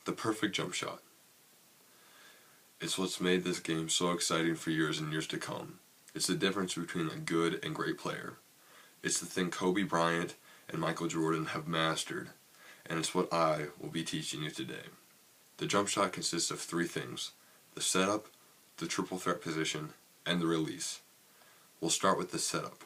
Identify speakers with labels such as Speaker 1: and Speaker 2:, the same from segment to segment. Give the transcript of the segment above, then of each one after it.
Speaker 1: The perfect jump shot. It's what's made this game so exciting for years and years to come. It's the difference between a good and great player. It's the thing Kobe Bryant and Michael Jordan have mastered, and it's what I will be teaching you today. The jump shot consists of three things: the setup, the triple threat position, and the release. We'll start with the setup.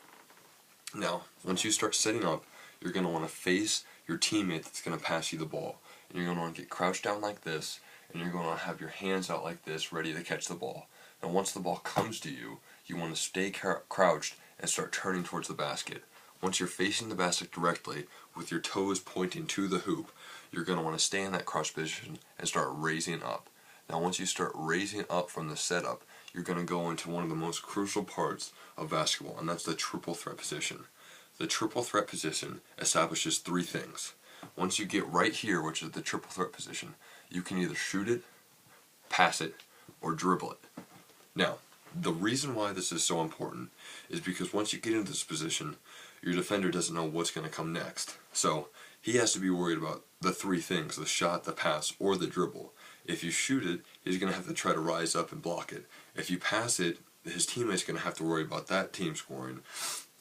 Speaker 1: Now, once you start setting up, you're going to want to face your teammate that's going to pass you the ball. And you're going to want to get crouched down like this, and you're going to have your hands out like this, ready to catch the ball. And once the ball comes to you, you want to stay crouched and start turning towards the basket. Once you're facing the basket directly, with your toes pointing to the hoop, you're going to want to stay in that crouch position and start raising up. Now once you start raising up from the setup, you're going to go into one of the most crucial parts of basketball, and that's the triple threat position. The triple threat position establishes three things. Once you get right here, which is the triple threat position, you can either shoot it, pass it, or dribble it. Now, the reason why this is so important is because once you get into this position, your defender doesn't know what's going to come next. So he has to be worried about the three things: the shot, the pass, or the dribble. If you shoot it, he's going to have to try to rise up and block it. If you pass it, his teammate's going to have to worry about that team scoring.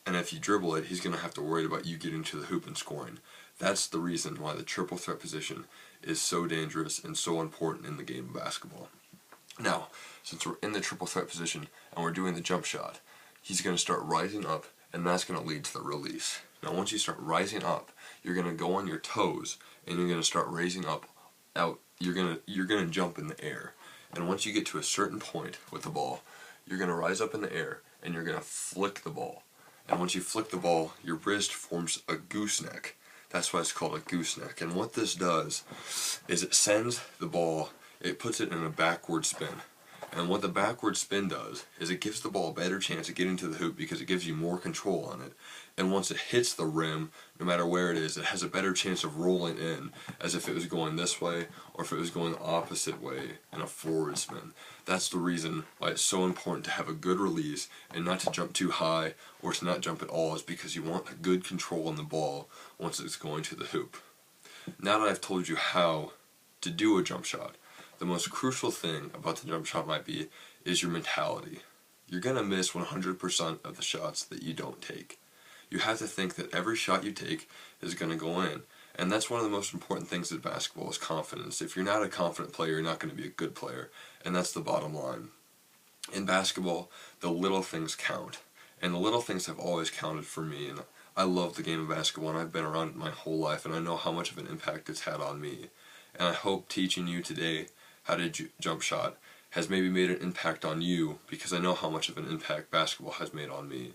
Speaker 1: And if you dribble it, he's going to have to worry about you getting to the hoop and scoring. That's the reason why the triple threat position is so dangerous and so important in the game of basketball. Now, since we're in the triple threat position and we're doing the jump shot, he's going to start rising up, and that's going to lead to the release. Now once you start rising up, you're going to go on your toes and you're going to start raising up out. You're going to jump in the air. And once you get to a certain point with the ball, you're going to rise up in the air and you're going to flick the ball. And once you flick the ball, your wrist forms a gooseneck. That's why it's called a gooseneck. And what this does is it sends the ball, it puts it in a backward spin. And what the backward spin does is it gives the ball a better chance of getting to the hoop because it gives you more control on it. And once it hits the rim, no matter where it is, it has a better chance of rolling in as if it was going this way or if it was going the opposite way in a forward spin. That's the reason why it's so important to have a good release and not to jump too high or to not jump at all, is because you want a good control on the ball once it's going to the hoop. Now that I've told you how to do a jump shot, the most crucial thing about the jump shot is your mentality. You're going to miss 100% of the shots that you don't take. You have to think that every shot you take is going to go in. And that's one of the most important things in basketball, is confidence. If you're not a confident player, you're not going to be a good player. And that's the bottom line. In basketball, the little things count. And the little things have always counted for me. And I love the game of basketball, and I've been around it my whole life, and I know how much of an impact it's had on me. And I hope teaching you today how to jump shot has maybe made an impact on you, because I know how much of an impact basketball has made on me.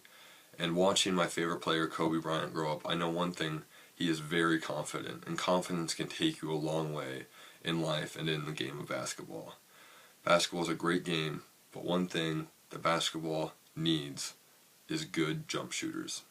Speaker 1: And watching my favorite player, Kobe Bryant, grow up, I know one thing: he is very confident, and confidence can take you a long way in life and in the game of basketball. Basketball is a great game, but one thing that basketball needs is good jump shooters.